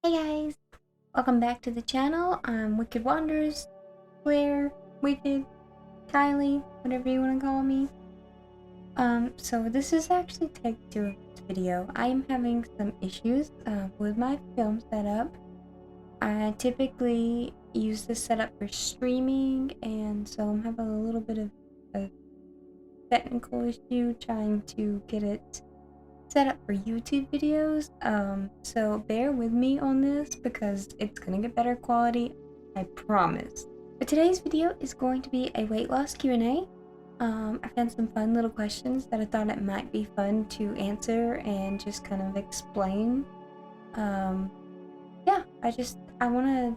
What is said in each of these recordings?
Hey guys, welcome back to the channel. I'm Wicked Wonders, Claire, Wicked, Kylie, whatever you want to call me. So this is actually take two video. I am having some issues with my film setup. I typically use this setup for streaming, and so I'm having a little bit of a technical issue trying to get it set up for YouTube videos, so bear with me on this because it's gonna get better quality, I promise. But today's video is going to be a weight loss Q&A. I found some fun little questions that I thought it might be fun to answer and just kind of explain. Yeah, I want to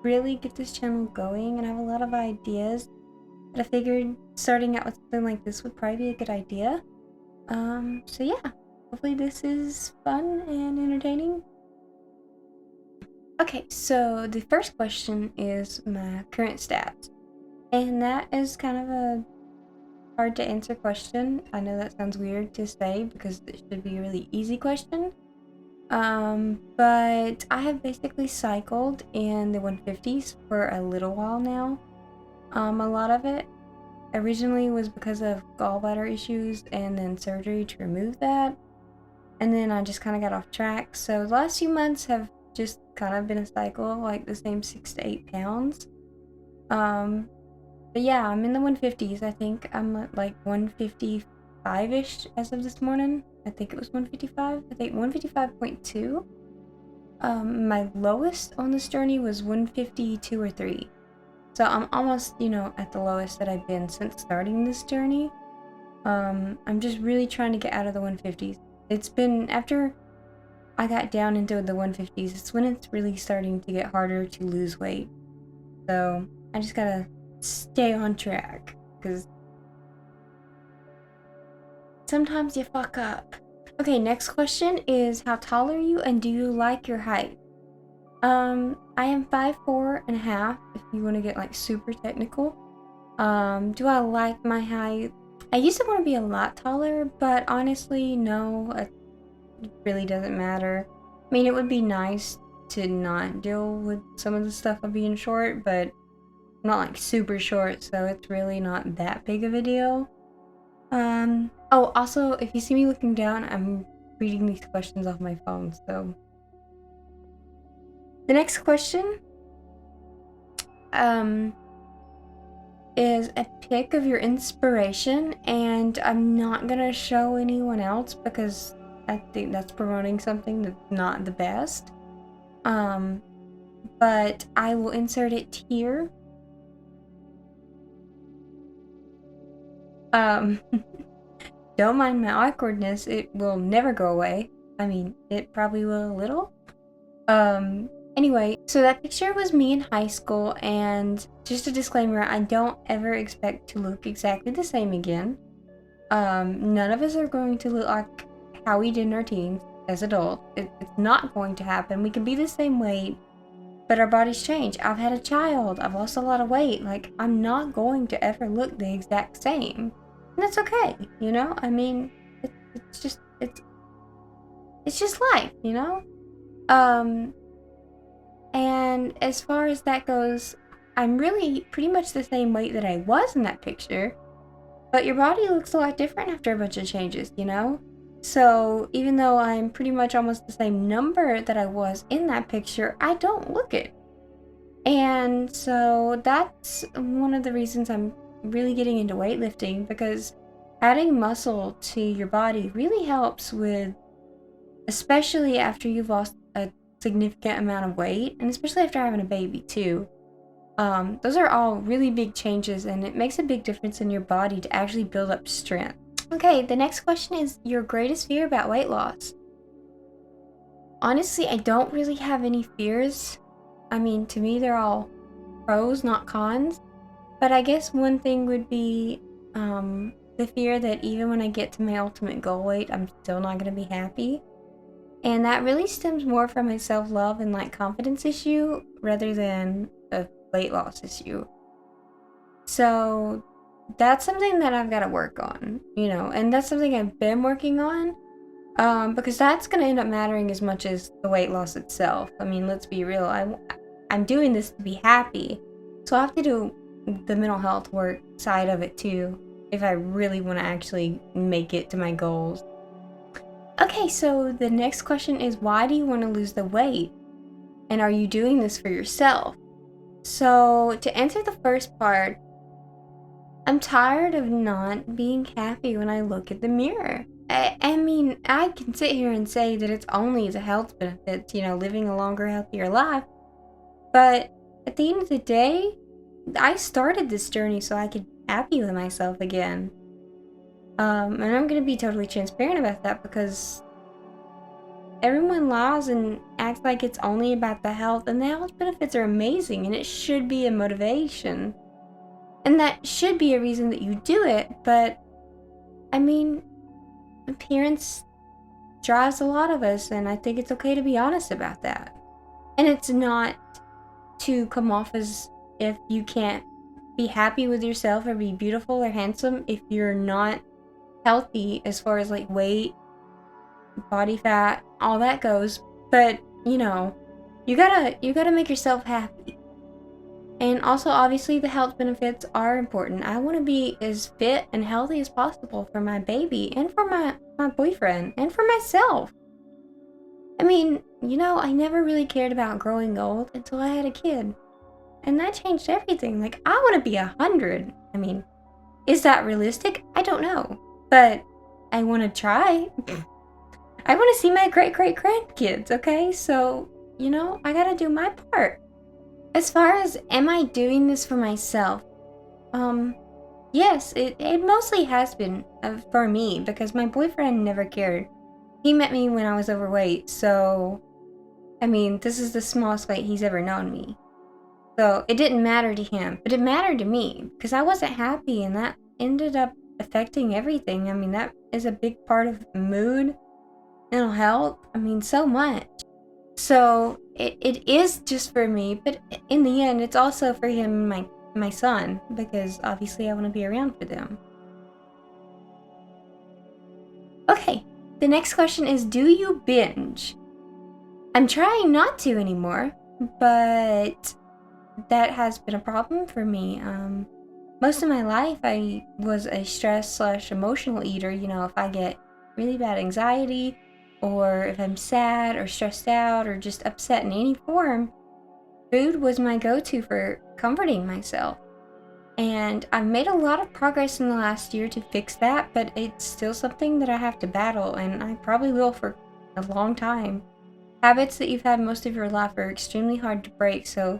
really get this channel going, and I have a lot of ideas that I figured starting out with something like this would probably be a good idea. So yeah. Hopefully this is fun and entertaining. Okay, so the first question is my current stats. And that is kind of a hard to answer question. I know that sounds weird to say because it should be a really easy question. But I have basically cycled in the 150s for a little while now. A lot of it originally was because of gallbladder issues and then surgery to remove that. And then I just kind of got off track. So the last few months have just kind of been a cycle, like the same 6 to 8 pounds. But yeah, I'm in the 150s. I think I'm at like 155-ish as of this morning. I think it was 155. I think 155.2. My lowest on this journey was 152 or 3. So I'm almost, at the lowest that I've been since starting this journey. I'm just really trying to get out of the 150s. It's been after I got down into the 150s, it's when it's really starting to get harder to lose weight. So I just gotta stay on track because sometimes you fuck up. Okay, next question is how tall are you and do you like your height? I am 5'4.5" if you want to get like super technical. Do I like my height? I used to want to be a lot taller, but honestly, no, it really doesn't matter. I mean, it would be nice to not deal with some of the stuff of being short, but I'm not like super short, so it's really not that big of a deal. Oh, also, if you see me looking down, I'm reading these questions off my phone, so. The next question, is a pic of your inspiration, and I'm not gonna show anyone else because I think that's promoting something that's not the best. But I will insert it here. Don't mind my awkwardness, it will never go away. I mean, it probably will a little. Anyway, so that picture was me in high school, and just a disclaimer, I don't ever expect to look exactly the same again. None of us are going to look like how we did in our teens as adults. It's not going to happen. We can be the same weight, but our bodies change. I've had a child. I've lost a lot of weight. Like, I'm not going to ever look the exact same. And that's okay, I mean, it's just life, And as far as that goes, I'm really pretty much the same weight that I was in that picture, but your body looks a lot different after a bunch of changes, So even though I'm pretty much almost the same number that I was in that picture, I don't look it. And so that's one of the reasons I'm really getting into weightlifting, because adding muscle to your body really helps with, especially after you've lost a significant amount of weight, and especially after having a baby too. Those are all really big changes, and it makes a big difference in your body to actually build up strength. Okay, the next question is your greatest fear about weight loss. Honestly, I don't really have any fears. I mean, to me, they're all pros, not cons. But I guess one thing would be the fear that even when I get to my ultimate goal weight, I'm still not going to be happy. And that really stems more from a self-love and like confidence issue rather than a weight loss issue. So that's something that I've got to work on, and that's something I've been working on. Because that's gonna end up mattering as much as the weight loss itself. I mean, let's be real. I'm doing this to be happy, so I have to do the mental health work side of it too, if I really want to actually make it to my goals. Okay, so the next question is, why do you want to lose the weight? And are you doing this for yourself? So, to answer the first part, I'm tired of not being happy when I look at the mirror. I mean, I can sit here and say that it's only the health benefits, living a longer, healthier life. But at the end of the day, I started this journey so I could be happy with myself again. And I'm going to be totally transparent about that because everyone lies and acts like it's only about the health, and the health benefits are amazing and it should be a motivation. And that should be a reason that you do it, but I mean, appearance drives a lot of us, and I think it's okay to be honest about that. And it's not to come off as if you can't be happy with yourself or be beautiful or handsome if you're not healthy as far as like weight, body fat, all that goes. But you gotta make yourself happy. And also, obviously, the health benefits are important. I want to be as fit and healthy as possible for my baby and for my boyfriend and for myself. I mean, I never really cared about growing old until I had a kid. And that changed everything. Like, I want to be 100. I mean, is that realistic? I don't know. But I want to try. I want to see my great-great-grandkids, okay? So, I gotta do my part. As far as, am I doing this for myself? Yes, it mostly has been for me, because my boyfriend never cared. He met me when I was overweight, so, I mean, this is the smallest weight he's ever known me. So, it didn't matter to him, but it mattered to me, because I wasn't happy, and that ended up affecting everything. I mean, that is a big part of mood, mental health, I mean, so much. So it is just for me, but in the end, it's also for him and my son, because obviously I want to be around for them. Okay, the next question is, do you binge? I'm trying not to anymore, but that has been a problem for me. Most of my life, I was a stress/emotional eater. If I get really bad anxiety, or if I'm sad or stressed out or just upset in any form, food was my go-to for comforting myself. And I've made a lot of progress in the last year to fix that, but it's still something that I have to battle, and I probably will for a long time. Habits that you've had most of your life are extremely hard to break, so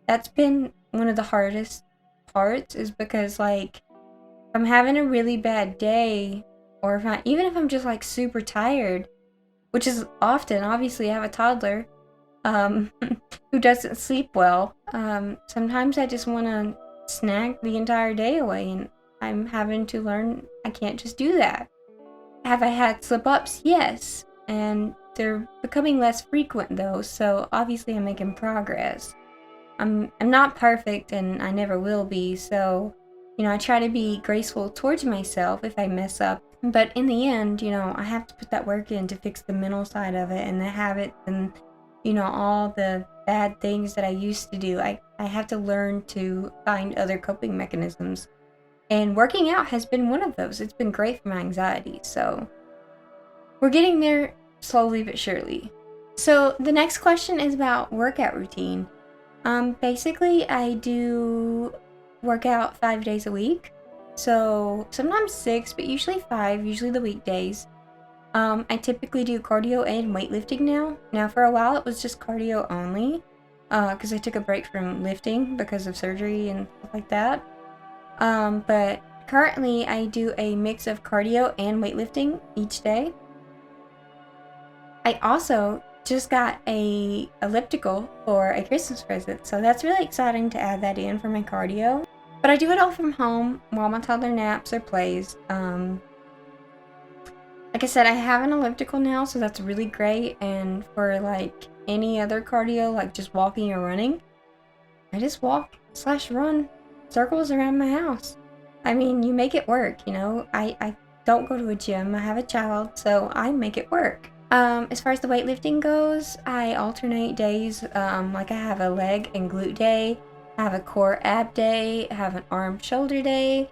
that's been one of the hardest parts, is because, like, if I'm having a really bad day, or even if I'm just like super tired, which is often, obviously I have a toddler who doesn't sleep well. Sometimes I just want to snack the entire day away, and I'm having to learn I can't just do that. Have I had slip-ups? Yes, and they're becoming less frequent though, so obviously I'm making progress. I'm not perfect, and I never will be, so I try to be graceful towards myself if I mess up. But in the end, I have to put that work in to fix the mental side of it and the habits and, all the bad things that I used to do. I have to learn to find other coping mechanisms. And working out has been one of those. It's been great for my anxiety. So we're getting there slowly but surely. So the next question is about workout routine. Basically, I do work out 5 days a week. So sometimes 6, but usually 5, usually the weekdays. I typically do cardio and weightlifting now. Now for a while it was just cardio only, because I took a break from lifting because of surgery and stuff like that. But currently I do a mix of cardio and weightlifting each day. I also just got a elliptical for a Christmas present, so that's really exciting to add that in for my cardio. But I do it all from home while my toddler naps or plays. Like I said, I have an elliptical now, so that's really great. And for like any other cardio, like just walking or running, I just walk/run circles around my house. I mean, you make it work, I don't go to a gym. I have a child, so I make it work. As far as the weightlifting goes, I alternate days. Like I have a leg and glute day, I have a core ab day, I have an arm shoulder day,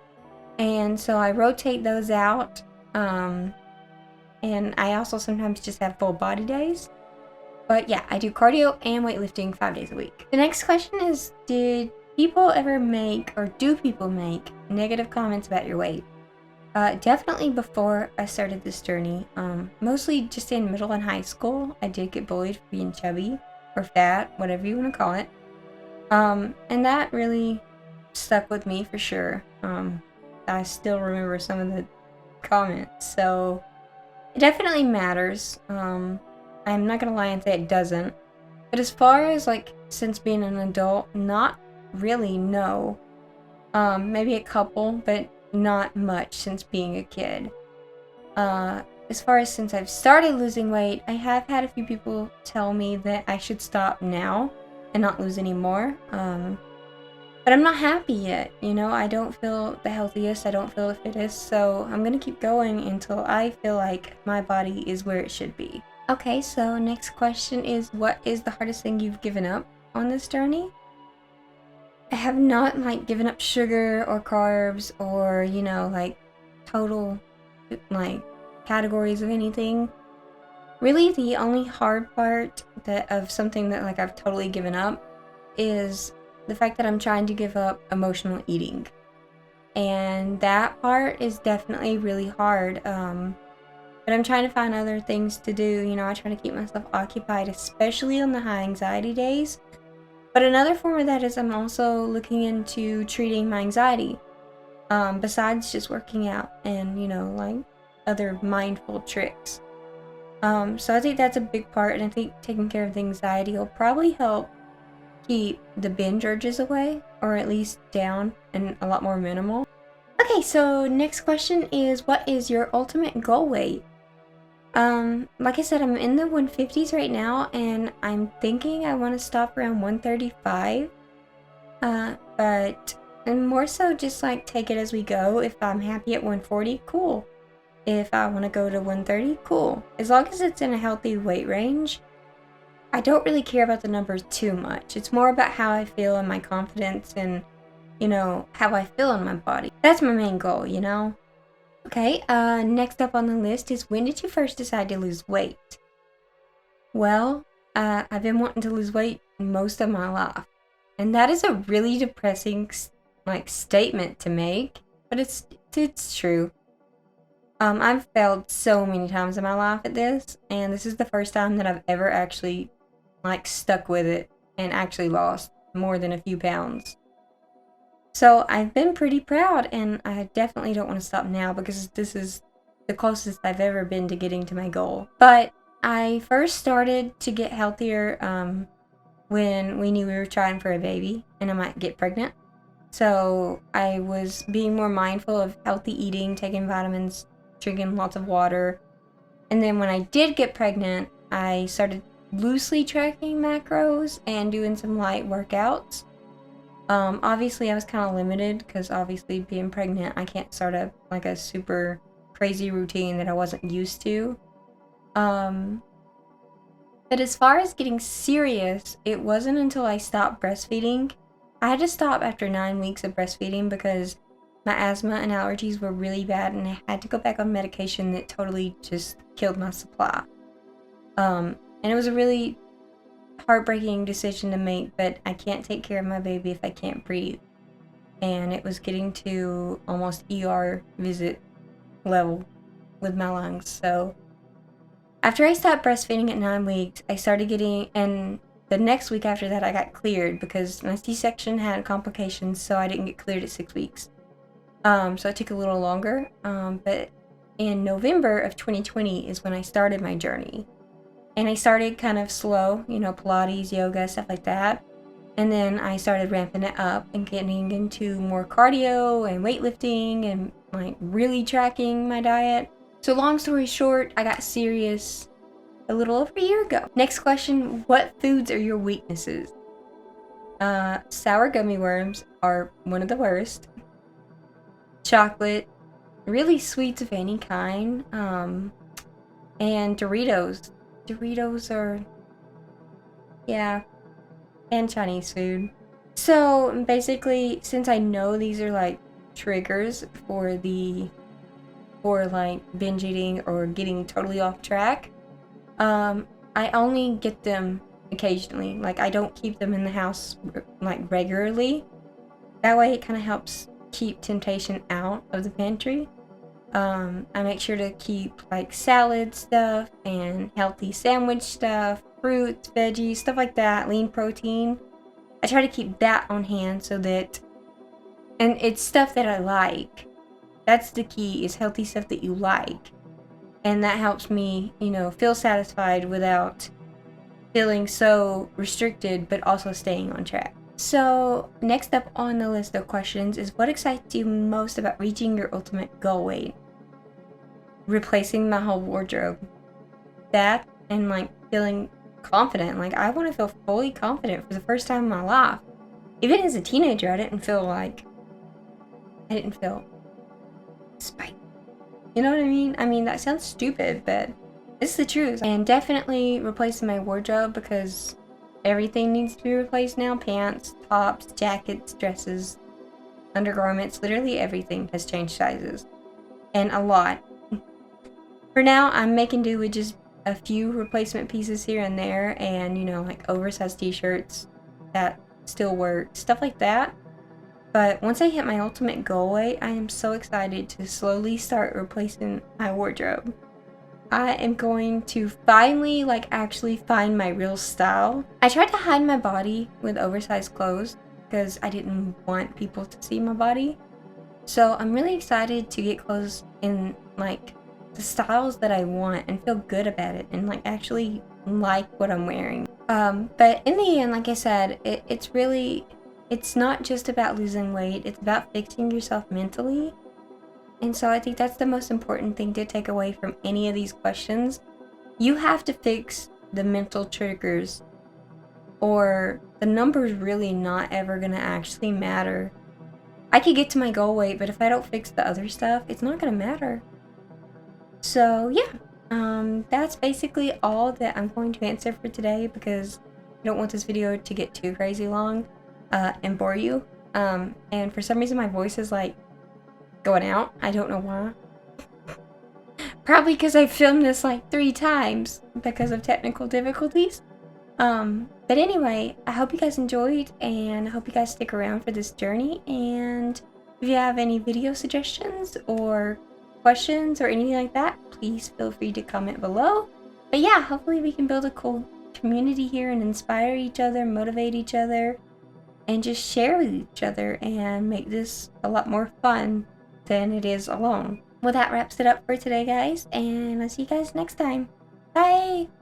and so I rotate those out. And I also sometimes just have full body days. But yeah, I do cardio and weightlifting 5 days a week. The next question is, did people ever make, or do people make, negative comments about your weight? Definitely before I started this journey. Mostly just in middle and high school. I did get bullied for being chubby or fat, whatever you want to call it. And that really stuck with me for sure. I still remember some of the comments, so it definitely matters. I'm not gonna lie and say it doesn't. But as far as like since being an adult, not really, no. Maybe a couple, but not much since being a kid. As far as since I've started losing weight, I have had a few people tell me that I should stop now and not lose anymore. But I'm not happy yet, you know, I don't feel the healthiest, I don't feel the fittest, so I'm gonna keep going until I feel like my body is where it should be. Okay, so next question is, what is the hardest thing you've given up on this journey? I have not like given up sugar or carbs or, you know, like total like categories of anything. Really the only hard part of something that like I've totally given up is the fact that I'm trying to give up emotional eating. And that part is definitely really hard. But I'm trying to find other things to do. You know, I try to keep myself occupied, especially on the high anxiety days. But another form of that is I'm also looking into treating my anxiety, besides just working out and, you know, like other mindful tricks. So I think that's a big part, and I think taking care of the anxiety will probably help keep the binge urges away, or at least down and a lot more minimal. Okay, so next question is, what is your ultimate goal weight? Like I said, I'm in the 150s right now, and I'm thinking I want to stop around 135. But and more so just like take it as we go. If I'm happy at 140, cool. If I want to go to 130, cool. As long as it's in a healthy weight range, I don't really care about the numbers too much. It's more about how I feel and my confidence and, you know, how I feel in my body. That's my main goal, you know? Okay, next up on the list is, when did you first decide to lose weight? Well, I've been wanting to lose weight most of my life. And that is a really depressing, like, statement to make, but it's true. I've failed so many times in my life at this, and this is the first time that I've ever actually, like, stuck with it and actually lost more than a few pounds. So I've been pretty proud, and I definitely don't want to stop now because this is the closest I've ever been to getting to my goal. But I first started to get healthier when we knew we were trying for a baby and I might get pregnant. So I was being more mindful of healthy eating, taking vitamins, drinking lots of water. And then when I did get pregnant, I started loosely tracking macros and doing some light workouts. Obviously I was kind of limited because obviously being pregnant, I can't start a super crazy routine that I wasn't used to. But as far as getting serious, it wasn't until I stopped breastfeeding. I had to stop after 9 weeks of breastfeeding because my asthma and allergies were really bad, and I had to go back on medication that totally just killed my supply. And it was a really heartbreaking decision to make, but I can't take care of my baby if I can't breathe. And it was getting to almost ER visit level with my lungs. So after I stopped breastfeeding at 9 weeks, I started getting, and the next week after that I got cleared because my C-section had complications, so I didn't get cleared at 6 weeks. So it took a little longer, but in November of 2020 is when I started my journey. And I started kind of slow, you know, Pilates, yoga, stuff like that. And then I started ramping it up and getting into more cardio and weightlifting and like really tracking my diet. So long story short, I got serious a little over a year ago. Next question, what foods are your weaknesses? Sour gummy worms are one of the worst. Chocolate, really sweets of any kind, and Doritos. Doritos are, yeah, and Chinese food. So basically, since I know these are like triggers for like binge eating or getting totally off track, I only get them occasionally. Like, I don't keep them in the house like regularly. That way it kind of helps keep temptation out of the pantry. I make sure to keep like salad stuff and healthy sandwich stuff, fruits, veggies, stuff like that, lean protein. I try to keep that on hand so that, and it's stuff that I like. That's the key, is healthy stuff that you like. And that helps me, you know, feel satisfied without feeling so restricted, but also staying on track. So next up on the list of questions is, what excites you most about reaching your ultimate goal weight? Replacing my whole wardrobe. That, and like feeling confident. Like, I want to feel fully confident for the first time in my life. Even as a teenager, I didn't feel spite. You know what I mean? I mean, that sounds stupid, but it's the truth. And definitely replacing my wardrobe, because everything needs to be replaced now. Pants, tops, jackets, dresses, undergarments, literally everything has changed sizes. And a lot. For now, I'm making do with just a few replacement pieces here and there, and, you know, like oversized t-shirts that still work, stuff like that. But once I hit my ultimate goal weight, I am so excited to slowly start replacing my wardrobe. I am going to finally, like, actually find my real style. I tried to hide my body with oversized clothes because I didn't want people to see my body. So I'm really excited to get clothes in, like, the styles that I want and feel good about it and, like, actually like what I'm wearing. But in the end, like I said, it's not just about losing weight, it's about fixing yourself mentally. And so I think that's the most important thing to take away from any of these questions. You have to fix the mental triggers, or the number's really not ever gonna actually matter. I could get to my goal weight, but if I don't fix the other stuff, it's not gonna matter. So yeah, that's basically all that I'm going to answer for today, because I don't want this video to get too crazy long and bore you. And for some reason my voice is like going out. I don't know why. Probably because I filmed this like 3 times because of technical difficulties. But anyway, I hope you guys enjoyed, and I hope you guys stick around for this journey. And if you have any video suggestions or questions or anything like that, please feel free to comment below. But yeah, hopefully we can build a cool community here and inspire each other, motivate each other, and just share with each other and make this a lot more fun than it is alone. Well, that wraps it up for today, guys, and I'll see you guys next time. Bye!